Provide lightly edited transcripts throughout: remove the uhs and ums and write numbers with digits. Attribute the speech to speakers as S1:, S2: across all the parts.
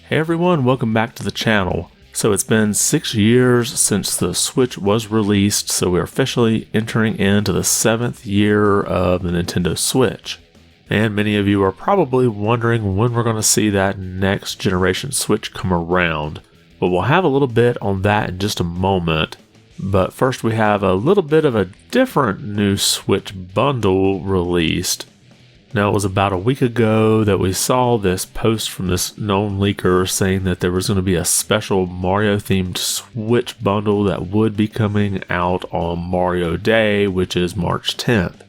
S1: Hey everyone, welcome back to the channel. So it's been 6 years since the Switch was released, so we're officially entering into the 7th year of the Nintendo Switch. And many of you are probably wondering when we're going to see that next generation Switch come around. But we'll have a little bit on that in just a moment. But first we have a little bit of a different new Switch bundle released. Now, it was about a week ago that we saw this post from this known leaker saying that there was going to be a special Mario-themed Switch bundle that would be coming out on Mario Day, which is March 10th.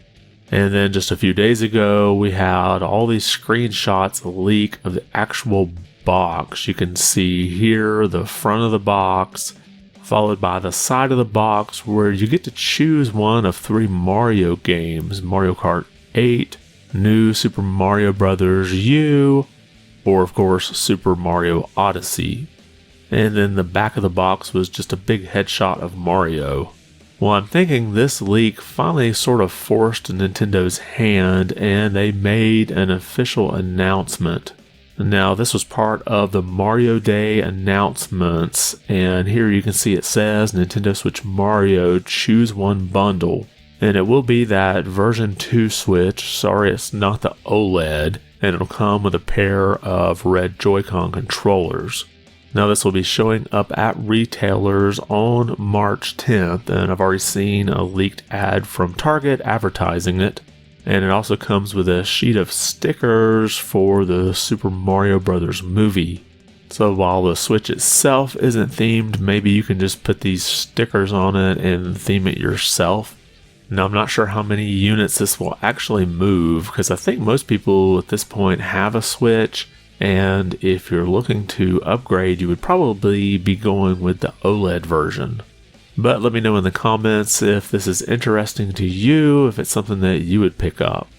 S1: And then just a few days ago, we had all these screenshots leak of the actual box. You can see here the front of the box, followed by the side of the box, where you get to choose one of 3 Mario games: Mario Kart 8, New Super Mario Bros. U, or of course Super Mario Odyssey. And then the back of the box was just a big headshot of Mario. Well, I'm thinking this leak finally sort of forced Nintendo's hand and they made an official announcement. Now, this was part of the Mario Day announcements, and here you can see it says Nintendo Switch Mario Choose One Bundle. And it will be that version 2 Switch, sorry it's not the OLED, and it'll come with a pair of red Joy-Con controllers. Now this will be showing up at retailers on March 10th, and I've already seen a leaked ad from Target advertising it. And it also comes with a sheet of stickers for the Super Mario Bros. Movie. So while the Switch itself isn't themed, maybe you can just put these stickers on it and theme it yourself. Now, I'm not sure how many units this will actually move, because I think most people at this point have a Switch, and if you're looking to upgrade, you would probably be going with the OLED version. But let me know in the comments if this is interesting to you, if it's something that you would pick up.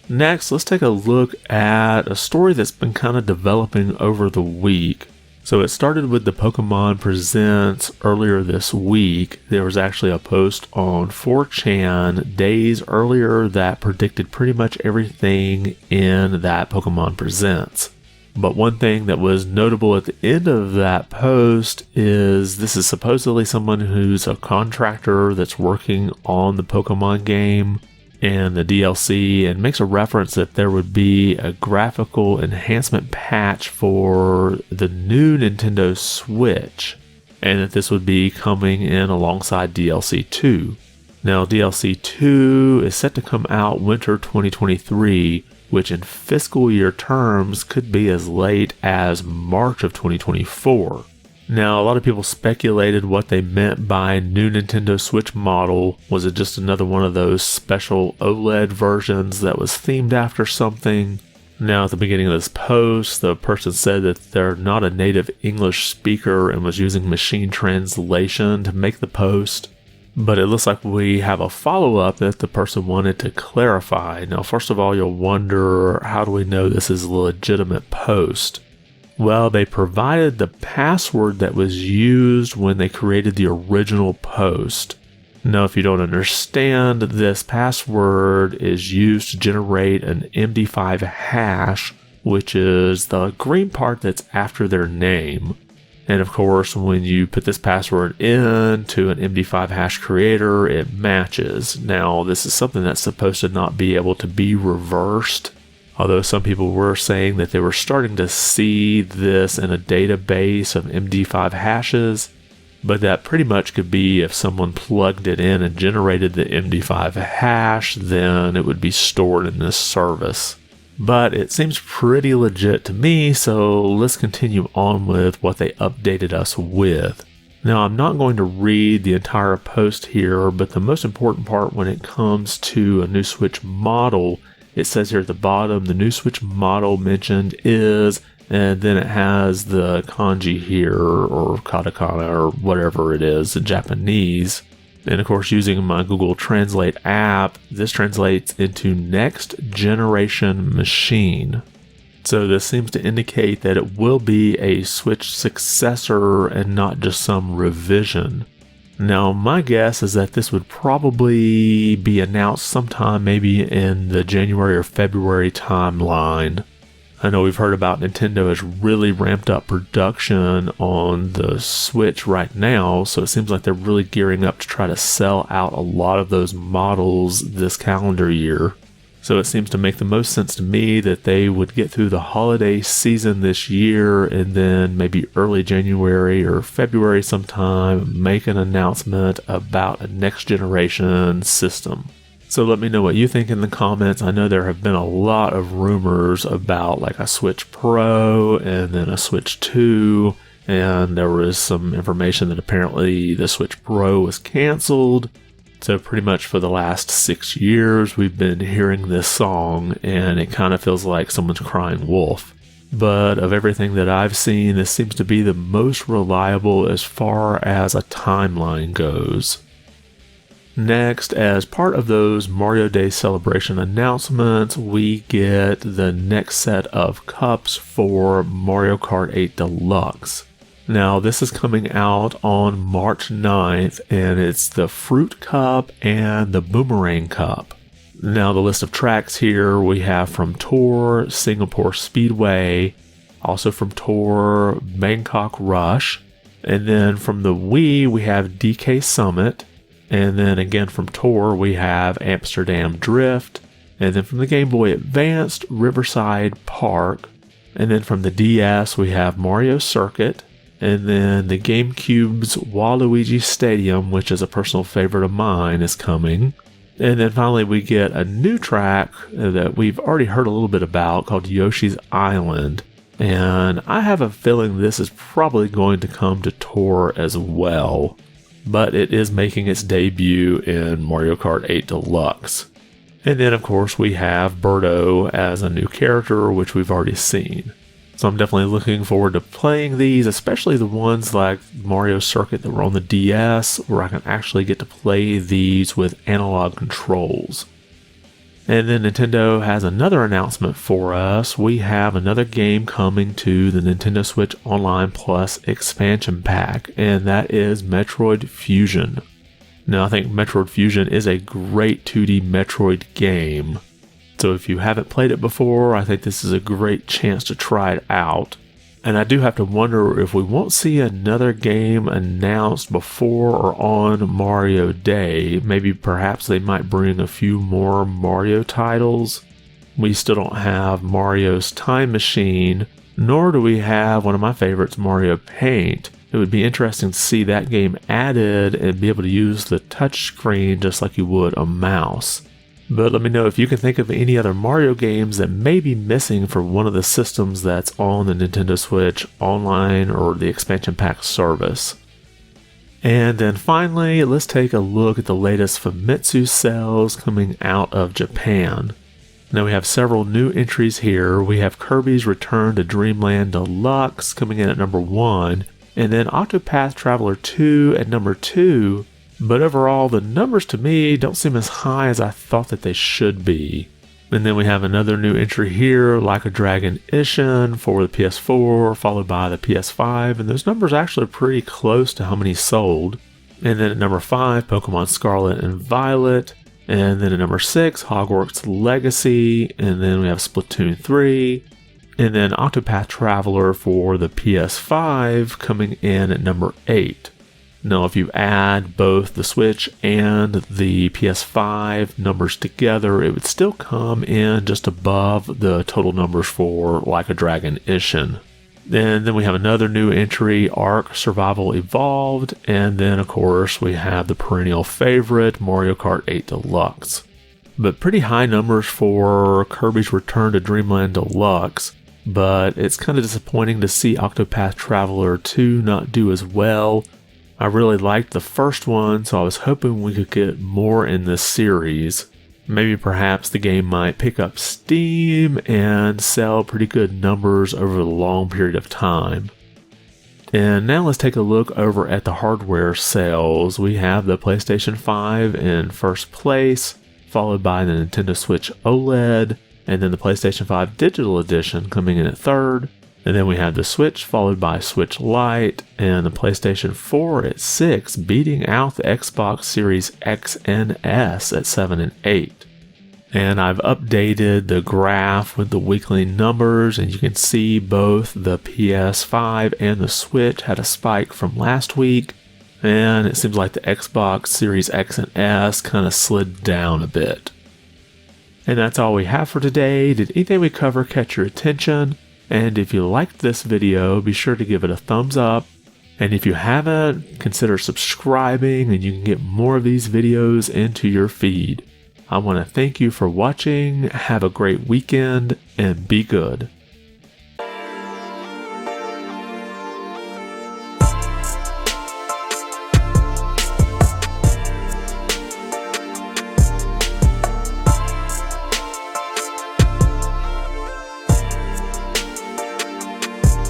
S1: Next, let's take a look at a story that's been kind of developing over the week. So it started with the Pokemon Presents earlier this week. There was actually a post on 4chan days earlier that predicted pretty much everything in that Pokemon Presents. But one thing that was notable at the end of that post is this is supposedly someone who's a contractor that's working on the Pokemon game and the DLC, and makes a reference that there would be a graphical enhancement patch for the new Nintendo Switch, and that this would be coming in alongside DLC 2. Now, DLC 2 is set to come out winter 2023, which in fiscal year terms could be as late as March of 2024. Now, a lot of people speculated what they meant by new Nintendo Switch model. Was it just another one of those special OLED versions that was themed after something? Now, at the beginning of this post, the person said that they're not a native English speaker and was using machine translation to make the post. But it looks like we have a follow-up that the person wanted to clarify. Now, first of all, you'll wonder, how do we know this is a legitimate post? Well, they provided the password that was used when they created the original post. Now, if you don't understand, this password is used to generate an MD5 hash, which is the green part that's after their name. And of course, when you put this password into an MD5 hash creator, it matches. Now, this is something that's supposed to not be able to be reversed. Although some people were saying that they were starting to see this in a database of MD5 hashes, but that pretty much could be if someone plugged it in and generated the MD5 hash, then it would be stored in this service. But it seems pretty legit to me, so let's continue on with what they updated us with. Now, I'm not going to read the entire post here, but the most important part when it comes to a new Switch model, it says here at the bottom, the new Switch model mentioned is, and then it has the kanji here, or katakana, or whatever it is in Japanese. And of course, using my Google Translate app, this translates into next generation machine. So this seems to indicate that it will be a Switch successor and not just some revision. Now, my guess is that this would probably be announced sometime maybe in the January or February timeline. I know we've heard about Nintendo has really ramped up production on the Switch right now, so it seems like they're really gearing up to try to sell out a lot of those models this calendar year. So it seems to make the most sense to me that they would get through the holiday season this year and then maybe early January or February sometime make an announcement about a next generation system. So let me know what you think in the comments. I know there have been a lot of rumors about like a Switch Pro and then a Switch 2, and there was some information that apparently the Switch Pro was canceled. So pretty much for the last 6 years, we've been hearing this song, and it kind of feels like someone's crying wolf. But of everything that I've seen, this seems to be the most reliable as far as a timeline goes. Next, as part of those Mario Day celebration announcements, we get the next set of cups for Mario Kart 8 Deluxe. Now, this is coming out on March 9th, and it's the Fruit Cup and the Boomerang Cup. Now, the list of tracks here we have from Tour, Singapore Speedway, also from Tour, Bangkok Rush, and then from the Wii we have DK Summit, and then again from Tour we have Amsterdam Drift, and then from the Game Boy Advanced, Riverside Park, and then from the DS we have Mario Circuit, and then the GameCube's Waluigi Stadium, which is a personal favorite of mine, is coming. And then finally we get a new track that we've already heard a little bit about called Yoshi's Island. And I have a feeling this is probably going to come to Tour as well. But it is making its debut in Mario Kart 8 Deluxe. And then of course we have Birdo as a new character, which we've already seen. So I'm definitely looking forward to playing these, especially the ones like Mario Circuit that were on the DS, where I can actually get to play these with analog controls. And then Nintendo has another announcement for us. We have another game coming to the Nintendo Switch Online Plus expansion pack, and that is Metroid Fusion. Now, I think Metroid Fusion is a great 2D Metroid game. So if you haven't played it before, I think this is a great chance to try it out. And I do have to wonder if we won't see another game announced before or on Mario Day. Maybe perhaps they might bring a few more Mario titles. We still don't have Mario's Time Machine, nor do we have one of my favorites, Mario Paint. It would be interesting to see that game added and be able to use the touchscreen just like you would a mouse. But let me know if you can think of any other Mario games that may be missing for one of the systems that's on the Nintendo Switch Online or the expansion pack service. And then finally, let's take a look at the latest Famitsu Sales coming out of Japan. Now we have several new entries here. We have Kirby's Return to Dreamland Deluxe coming in at number 1, and then Octopath Traveler 2 at number 2. But overall, the numbers to me don't seem as high as I thought that they should be. And then we have another new entry here, Like a Dragon Ishin for the PS4, followed by the PS5, and those numbers actually are pretty close to how many sold. And then at number 5, Pokemon Scarlet and Violet, and then at number 6, Hogwarts Legacy, and then we have Splatoon 3, and then Octopath Traveler for the PS5 coming in at number 8. Now, if you add both the Switch and the PS5 numbers together, it would still come in just above the total numbers for Like a Dragon Ishin. And then we have another new entry, Ark Survival Evolved, and then of course we have the perennial favorite, Mario Kart 8 Deluxe. But pretty high numbers for Kirby's Return to Dreamland Deluxe, but it's kind of disappointing to see Octopath Traveler 2 not do as well. I really liked the first one, so I was hoping we could get more in this series. Maybe perhaps the game might pick up steam and sell pretty good numbers over a long period of time. And now let's take a look over at the hardware sales. We have the PlayStation 5 in first place, followed by the Nintendo Switch OLED, and then the PlayStation 5 Digital Edition coming in at third. And then we have the Switch followed by Switch Lite, and the PlayStation 4 at 6, beating out the Xbox Series X and S at 7 and 8. And I've updated the graph with the weekly numbers, and you can see both the PS5 and the Switch had a spike from last week, and it seems like the Xbox Series X and S kind of slid down a bit. And that's all we have for today. Did anything we cover catch your attention? And if you liked this video, be sure to give it a thumbs up. And if you haven't, consider subscribing and you can get more of these videos into your feed. I want to thank you for watching, have a great weekend, and be good.